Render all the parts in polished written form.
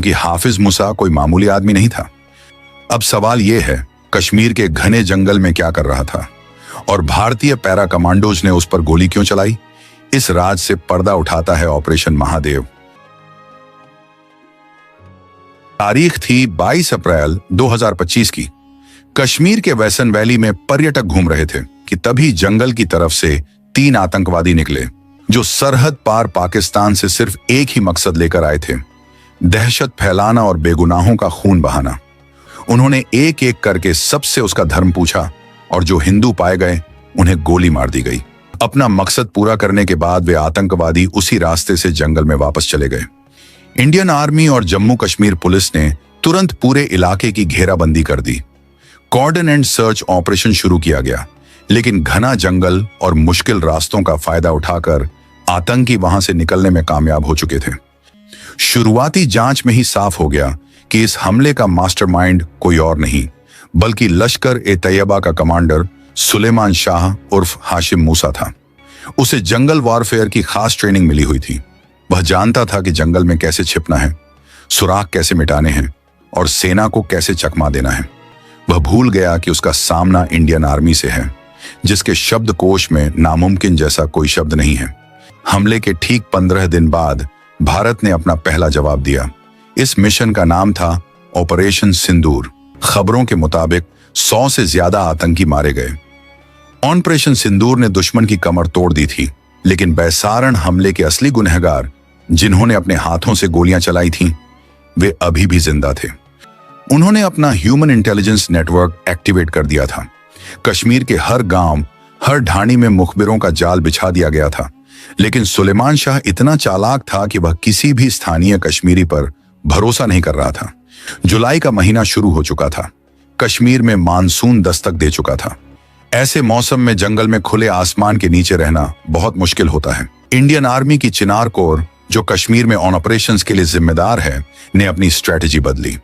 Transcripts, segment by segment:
क्योंकि हाफिज मूसा कोई मामूली आदमी नहीं था। अब सवाल यह है, कश्मीर के घने जंगल में क्या कर रहा था और भारतीय पैरा कमांडोज ने उस पर गोली क्यों चलाई? इस राज से पर्दा उठाता है ऑपरेशन महादेव। तारीख थी 22 अप्रैल 2025 की। कश्मीर के वैसन वैली में पर्यटक घूम रहे थे कि तभी जंगल की तरफ से 3 आतंकवादी निकले, जो सरहद पार पाकिस्तान से सिर्फ एक ही मकसद लेकर आए थे, दहशत फैलाना और बेगुनाहों का खून बहाना। उन्होंने एक एक करके सबसे उसका धर्म पूछा और जो हिंदू पाए गए उन्हें गोली मार दी गई। अपना मकसद पूरा करने के बाद वे आतंकवादी उसी रास्ते से जंगल में वापस चले गए। इंडियन आर्मी और जम्मू कश्मीर पुलिस ने तुरंत पूरे इलाके की घेराबंदी कर दी। कॉर्डन एंड सर्च ऑपरेशन शुरू किया गया, लेकिन घना जंगल और मुश्किल रास्तों का फायदा उठाकर आतंकी वहां से निकलने में कामयाब हो चुके थे। शुरुआती जांच में ही साफ हो गया कि इस हमले का मास्टरमाइंड कोई और नहीं बल्कि लश्कर-ए-तैयबा का कमांडर सुलेमान शाह उर्फ हाशिम मूसा था। उसे जंगल वॉरफेयर की खास ट्रेनिंग मिली हुई थी। वह जानता था कि जंगल में कैसे छिपना है, सुराग कैसे मिटाने हैं और सेना को कैसे चकमा देना है। वह भूल गया कि उसका सामना इंडियन आर्मी से है, जिसके शब्दकोश में नामुमकिन जैसा कोई शब्द नहीं है। हमले के ठीक 15 दिन बाद भारत ने अपना पहला जवाब दिया। इस मिशन का नाम था ऑपरेशन सिंदूर। खबरों के मुताबिक 100 से ज्यादा आतंकी मारे गए। ऑपरेशन सिंदूर ने दुश्मन की कमर तोड़ दी थी, लेकिन बैसारण हमले के असली गुनहगार, जिन्होंने अपने हाथों से गोलियां चलाई थीं, वे अभी भी जिंदा थे। उन्होंने अपना ह्यूमन इंटेलिजेंस नेटवर्क एक्टिवेट कर दिया था। कश्मीर के हर गांव, हर ढाणी में मुखबिरों का जाल बिछा दिया गया था, लेकिन सुलेमान शाह इतना चालाक था कि वह किसी भी स्थानीय कश्मीरी पर भरोसा नहीं कर रहा था। जुलाई का महीना शुरू हो चुका था। कश्मीर में मानसून दस्तक दे चुका था। ऐसे मौसम में जंगल में खुले आसमान के नीचे रहना बहुत मुश्किल होता है। इंडियन आर्मी की चिनार कोर, जो कश्मीर में ऑन ऑपरेशंस के लिए जिम्मेदार है, ने अपनी स्ट्रेटजी बदली।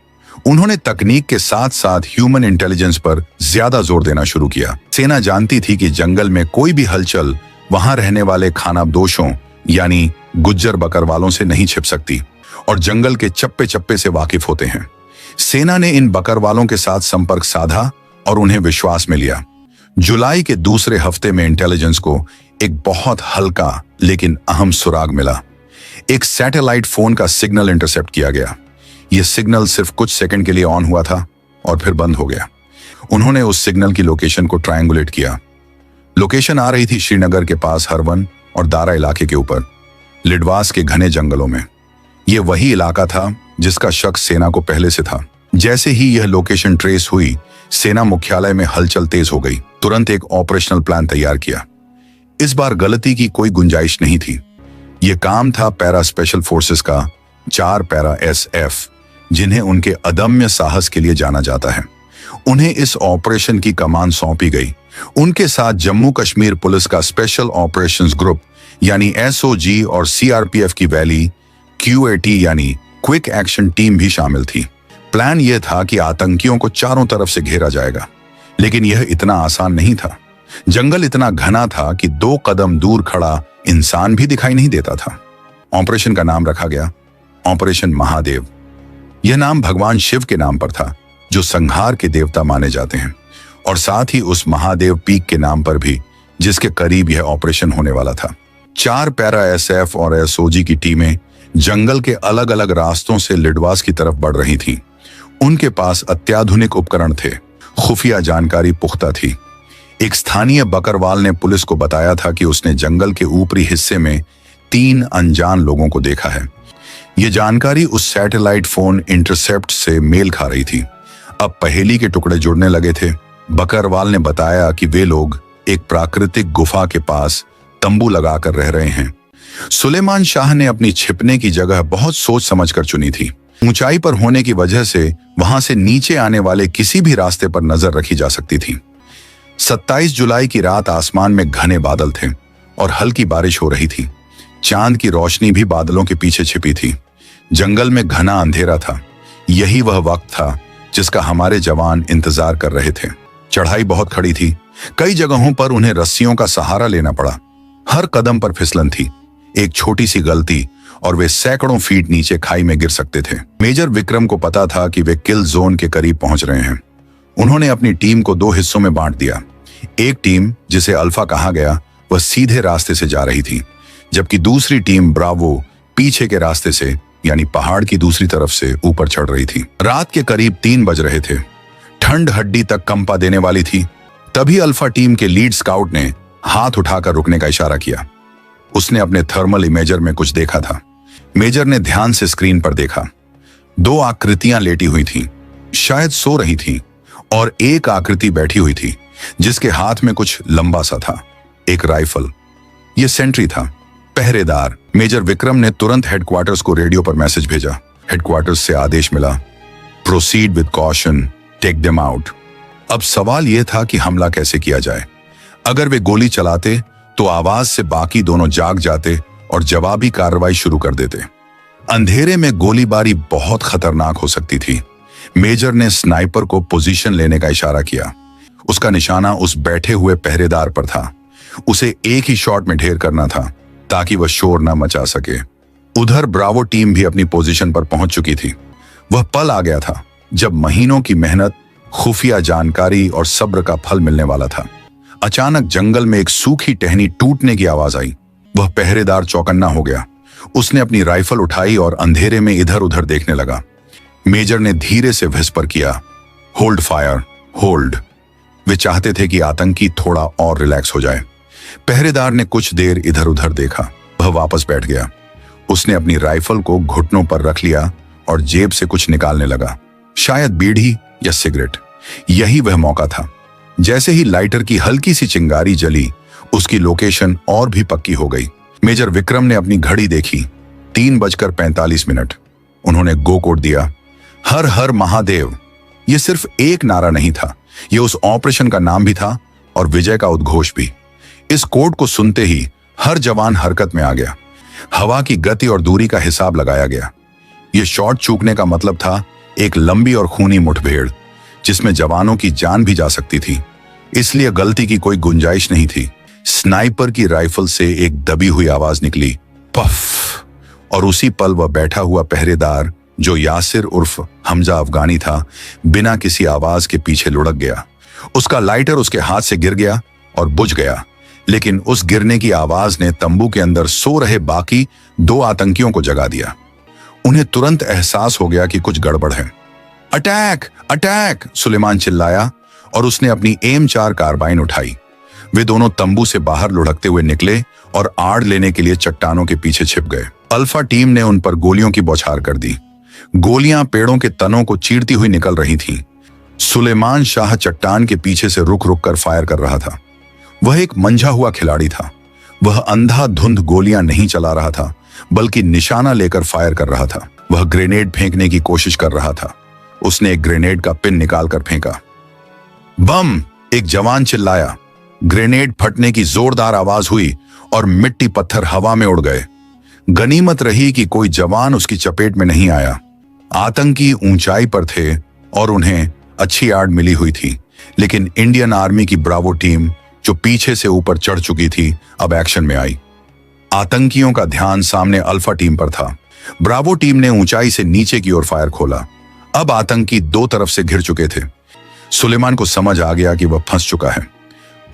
उन्होंने तकनीक के साथ साथ ह्यूमन इंटेलिजेंस पर ज्यादा जोर देना शुरू किया। सेना जानती थी कि जंगल में कोई भी हलचल वहां रहने वाले खानाबदोशों यानी गुज्जर बकरवालों से नहीं छिप सकती और जंगल के चप्पे चप्पे से वाकिफ होते हैं। सेना ने इन बकरवालों के साथ संपर्क साधा और उन्हें विश्वास में लिया। जुलाई के दूसरे हफ्ते में इंटेलिजेंस को एक बहुत हल्का लेकिन अहम सुराग मिला। एक सैटेलाइट फोन का सिग्नल इंटरसेप्ट किया गया। यह सिग्नल सिर्फ कुछ सेकंड के लिए ऑन हुआ था और फिर बंद हो गया। उन्होंने उस सिग्नल की लोकेशन को ट्रायंगुलेट किया। लोकेशन आ रही थी श्रीनगर के पास हरवन और दारा इलाके के ऊपर, लिडवास के घने जंगलों में। यह वही इलाका था जिसका शक सेना को पहले से था। जैसे ही यह लोकेशन ट्रेस हुई, सेना मुख्यालय में हलचल तेज हो गई। तुरंत एक ऑपरेशनल प्लान तैयार किया। इस बार गलती की कोई गुंजाइश नहीं थी। यह काम था पैरा स्पेशल फोर्सेस का, 4 पैरा SF, जिन्हें उनके अदम्य साहस के लिए जाना जाता है। उन्हें इस ऑपरेशन की कमान सौंपी गई। उनके साथ जम्मू कश्मीर पुलिस का स्पेशल ऑपरेशंस ग्रुप यानी SOG और CRPF की वैली QAT यानी क्विक एक्शन टीम भी शामिल थी। प्लान यह था कि आतंकियों को चारों तरफ से घेरा जाएगा, लेकिन यह इतना आसान नहीं था। जंगल इतना घना था कि 2 कदम दूर खड़ा इंसान भी दिखाई नहीं देता था। ऑपरेशन का नाम रखा गया ऑपरेशन महादेव। यह नाम भगवान शिव के नाम पर था, जो संहार के देवता माने जाते हैं, और साथ ही उस महादेव पीक के नाम पर भी, जिसके करीब यह ऑपरेशन होने वाला था। 4 पैरा SF और SOG की टीमें जंगल के अलग अलग रास्तों से लिडवास की तरफ बढ़ रही थीं। उनके पास अत्याधुनिक उपकरण थे, खुफिया जानकारी पुख्ता थी। एक स्थानीय बकरवाल ने पुलिस को बताया था कि उसने जंगल के ऊपरी हिस्से में 3 अनजान लोगों को देखा है। यह जानकारी उस सैटेलाइट फोन इंटरसेप्ट से मेल खा रही थी। अब पहेली के टुकड़े जुड़ने लगे थे। बकरवाल ने बताया कि वे लोग एक प्राकृतिक गुफा के पास तंबू लगाकर रह रहे हैं। सुलेमान शाह ने अपनी छिपने की जगह बहुत सोच समझकर चुनी थी। ऊंचाई पर होने की वजह से वहां से नीचे आने वाले किसी भी रास्ते पर नजर रखी जा सकती थी। 27 जुलाई की रात आसमान में घने बादल थे और हल्की बारिश हो रही थी। चांद की रोशनी भी बादलों के पीछे छिपी थी। जंगल में घना अंधेरा था। यही वह वक्त था जिसका हमारे जवान इंतजार कर रहे थे। चढ़ाई बहुत खड़ी थी। कई जगहों पर उन्हें रस्सियों का सहारा लेना पड़ा। हर कदम पर फिसलन थी। एक छोटी सी गलती और वे सैकड़ों फीट नीचे खाई में गिर सकते थे। मेजर विक्रम को पता था कि वे किल जोन के करीब पहुंच रहे हैं। उन्होंने अपनी टीम को 2 हिस्सों में बांट दिया। एक टीम, जिसे अल्फा कहा गया, वह सीधे रास्ते से जा रही थी, जबकि दूसरी टीम ब्रावो पीछे के रास्ते से यानी पहाड़ की दूसरी तरफ से ऊपर चढ़ रही थी। रात के करीब 3 बज रहे थे। ठंड हड्डी तक कंपा देने वाली थी। तभी अल्फा टीम के लीड स्काउट ने हाथ उठाकर रुकने का इशारा किया। उसने अपने थर्मल इमेजर में कुछ देखा था। मेजर ने ध्यान से स्क्रीन पर देखा। 2 आकृतियां लेटी हुई थीं, शायद सो रही थीं, और एक आकृति बैठी हुई थी जिसके हाथ में कुछ लंबा सा था, एक राइफल। यह सेंट्री था, पहरेदार। मेजर विक्रम ने तुरंत हेडक्वार्टर्स को रेडियो पर मैसेज भेजा। हेडक्वार्टर्स से आदेश मिला, proceed with caution, take them out. अब सवाल यह था कि हमला कैसे किया जाए। अगर वे गोली चलाते तो आवाज से बाकी दोनों जाग जाते और जवाबी कार्रवाई शुरू कर देते। अंधेरे में गोलीबारी बहुत खतरनाक हो सकती थी। मेजर ने स्नाइपर को पोजीशन लेने का इशारा किया। उसका निशाना उस बैठे हुए पहरेदार पर था। उसे एक ही शॉट में ढेर करना था ताकि वह शोर न मचा सके। उधर ब्रावो टीम भी अपनी पोजीशन पर पहुंच चुकी थी। वह पल आ गया था जब महीनों की मेहनत, खुफिया जानकारी और सब्र का फल मिलने वाला था। अचानक जंगल में एक सूखी टहनी टूटने की आवाज आई। वह पहरेदार चौकन्ना हो गया। उसने अपनी राइफल उठाई और अंधेरे में इधर उधर देखने लगा। मेजर ने धीरे से विस्पर किया, होल्ड फायर, होल्ड। वे चाहते थे कि आतंकी थोड़ा और रिलैक्स हो जाए। पहरेदार ने कुछ देर इधर उधर देखा। वह वापस बैठ गया। उसने अपनी राइफल को घुटनों पर रख लिया और जेब से कुछ निकालने लगा, शायद बीड़ी या सिगरेट। यही वह मौका था। जैसे ही लाइटर की हल्की सी चिंगारी जली, उसकी लोकेशन और भी पक्की हो गई। मेजर विक्रम ने अपनी घड़ी देखी, 3:45। उन्होंने गो कोड दिया, हर हर महादेव। यह सिर्फ एक नारा नहीं था, यह उस ऑपरेशन का नाम भी था और विजय का उद्घोष भी। इस कोड को सुनते ही हर जवान हरकत में आ गया। हवा की गति और दूरी का हिसाब लगाया गया। यह शॉट चूकने का मतलब था एक लंबी और खूनी मुठभेड़ जिसमें जवानों की जान भी जा सकती थी, इसलिए गलती की कोई गुंजाइश नहीं थी। स्नाइपर की राइफल से एक दबी हुई आवाज निकली, पफ, और उसी पल वह बैठा हुआ पहरेदार, जो यासिर उर्फ हमजा अफगानी था, बिना किसी आवाज के पीछे लुढ़क गया। उसका लाइटर उसके हाथ से गिर गया और बुझ गया, लेकिन उस गिरने की आवाज ने तंबू के अंदर सो रहे बाकी 2 आतंकियों को जगा दिया। उन्हें तुरंत एहसास हो गया कि कुछ गड़बड़ है। अटैक, अटैक, सुलेमान चिल्लाया और उसने अपनी M4 कार्बाइन उठाई। वे दोनों तंबू से बाहर लुढ़कते हुए निकले और आड़ लेने के लिए चट्टानों के पीछे छिप गए। अल्फा टीम ने उन पर गोलियों की बौछार कर दी। गोलियां पेड़ों के तनों को चीरती हुई निकल रही थीं। सुलेमान शाह चट्टान के पीछे से रुक रुक कर फायर कर रहा था। वह एक मंझा हुआ खिलाड़ी था। वह अंधाधुंध गोलियां नहीं चला रहा था, बल्कि निशाना लेकर फायर कर रहा था। वह ग्रेनेड फेंकने की कोशिश कर रहा था। उसने एक ग्रेनेड का पिन निकालकर फेंका। बम, एक जवान चिल्लाया। ग्रेनेड फटने की जोरदार आवाज हुई और मिट्टी पत्थर हवा में उड़ गए। गनीमत रही कि कोई जवान उसकी चपेट में नहीं आया। आतंकी ऊंचाई पर थे और उन्हें अच्छी आड़ मिली हुई थी, लेकिन इंडियन आर्मी की ब्रावो टीम, जो पीछे से ऊपर चढ़ चुकी थी, अब एक्शन में आई। आतंकियों का ध्यान सामने अल्फा टीम पर था। ब्रावो टीम ने ऊंचाई से नीचे की ओर फायर खोला। अब आतंकी 2 तरफ से घिर चुके थे। सुलेमान को समझ आ गया कि वह फंस चुका है।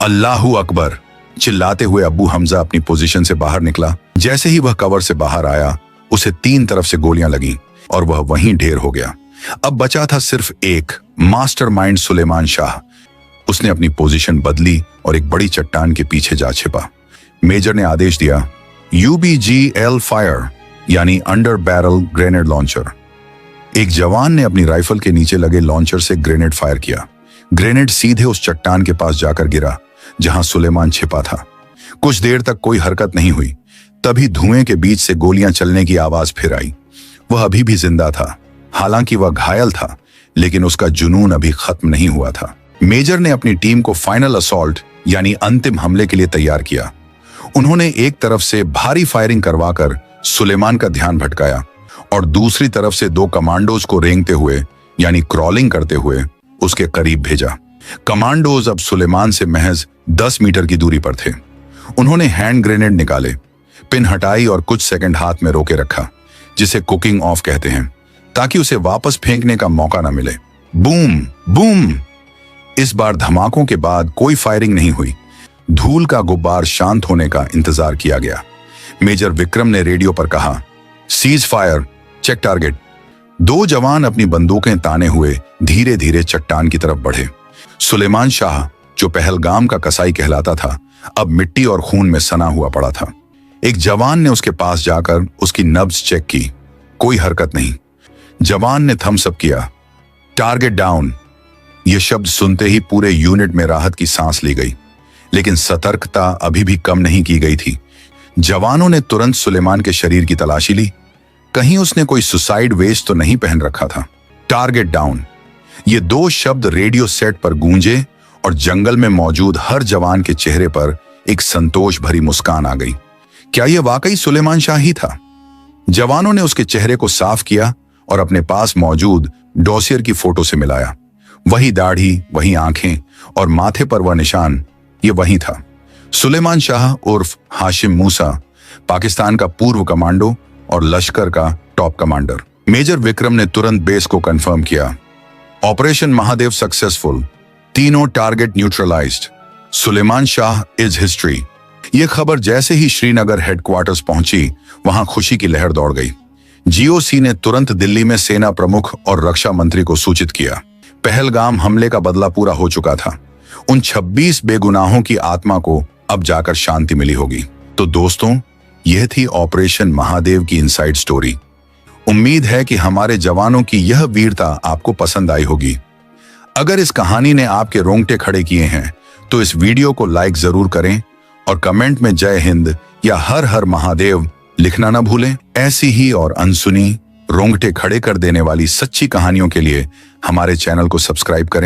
अल्लाहू अकबर, चिल्लाते हुए अब्बू हमजा अपनी पोजीशन से बाहर निकला। जैसे ही वह कवर से बाहर आया, उसे 3 तरफ से गोलियां लगीं और वह वहीं ढेर हो गया। अब बचा था सिर्फ एक, मास्टरमाइंड सुलेमान शाह। उसने अपनी पोजीशन बदली और एक बड़ी चट्टान के पीछे जा छिपा। मेजर ने आदेश दिया, UBGL फायर, यानी अंडर बैरल ग्रेनेड लॉन्चर। एक जवान ने अपनी राइफल के नीचे लगे लॉन्चर से ग्रेनेड फायर किया। ग्रेनेड सीधे उस चट्टान के पास जाकर गिरा जहां सुलेमान छिपा था। कुछ देर तक कोई हरकत नहीं हुई। तभी धुएं के बीच से गोलियां चलने की आवाज फिर आई। वह अभी भी जिंदा था। हालांकि वह घायल था, लेकिन उसका जुनून अभी खत्म नहीं हुआ था। मेजर ने अपनी टीम को फाइनल असॉल्ट यानी अंतिम हमले के लिए तैयार किया। उन्होंने एक तरफ से भारी फायरिंग करवाकर सुलेमान का ध्यान भटकाया और दूसरी तरफ से 2 कमांडोज को रेंगते हुए यानी क्रॉलिंग करते हुए उसके करीब भेजा। कमांडोज अब सुलेमान से महज 10 मीटर की दूरी पर थे। उन्होंने हैंड ग्रेनेड निकाले, पिन हटाई और कुछ सेकंड हाथ में रोके रखा, जिसे कुकिंग ऑफ कहते हैं, ताकि उसे वापस फेंकने का मौका न मिले। Boom boom. इस बार धमाकों के बाद कोई फायरिंग नहीं हुई। धूल का गुब्बार शांत होने का इंतजार किया गया। मेजर विक्रम ने रेडियो पर कहा, सीज फायर, चेक टारगेट। दो जवान अपनी बंदूकें ताने हुए धीरे धीरे चट्टान की तरफ बढ़े। सुलेमान शाह, जो पहलगाम का कसाई कहलाता था, अब मिट्टी और खून में सना हुआ पड़ा था। एक जवान ने उसके पास जाकर उसकी नब्ज चेक की। कोई हरकत नहीं। जवान ने थम्स अप किया। Target down. यह शब्द सुनते ही पूरे यूनिट में राहत की सांस ली गई, लेकिन सतर्कता अभी भी कम नहीं की गई थी। जवानों ने तुरंत सुलेमान के शरीर की तलाशी ली। कहीं उसने कोई सुसाइड वेस्ट तो नहीं पहन रखा था। Target down. ये दो शब्द रेडियो सेट पर गूंजे और जंगल में मौजूद हर जवान के चेहरे पर एक संतोष भरी मुस्कान आ गई। क्या यह वाकई सुलेमान शाह ही था? जवानों ने उसके चेहरे को साफ किया और अपने पास मौजूद डॉसियर की फोटो से मिलाया। वही दाढ़ी, वही आंखें और माथे पर वह निशान, ये वही था। सुलेमान शाह उर्फ हाशिम मूसा, पाकिस्तान का पूर्व कमांडो और लश्कर का टॉप कमांडर। मेजर विक्रम ने तुरंत बेस को कंफर्म किया। ऑपरेशन महादेव सक्सेसफुल, तीनों target neutralized, Suleman Shah is history. यह खबर जैसे ही श्रीनगर हेडक्वार्टर्स पहुंची, वहां खुशी की लहर दौड़ गई। जीओसी ने तुरंत दिल्ली में सेना प्रमुख और रक्षा मंत्री को सूचित किया। पहलगाम हमले का बदला पूरा हो चुका था। उन 26 बेगुनाहों की आत्मा को अब जाकर शांति मिली होगी। तो दोस्तों, यह थी ऑपरेशन महादेव की इनसाइड स्टोरी। उम्मीद है कि हमारे जवानों की यह वीरता आपको पसंद आई होगी। अगर इस कहानी ने आपके रोंगटे खड़े किए हैं तो इस वीडियो को लाइक जरूर करें और कमेंट में जय हिंद या हर हर महादेव लिखना ना भूलें। ऐसी ही और अनसुनी, रोंगटे खड़े कर देने वाली सच्ची कहानियों के लिए हमारे चैनल को सब्सक्राइब करें।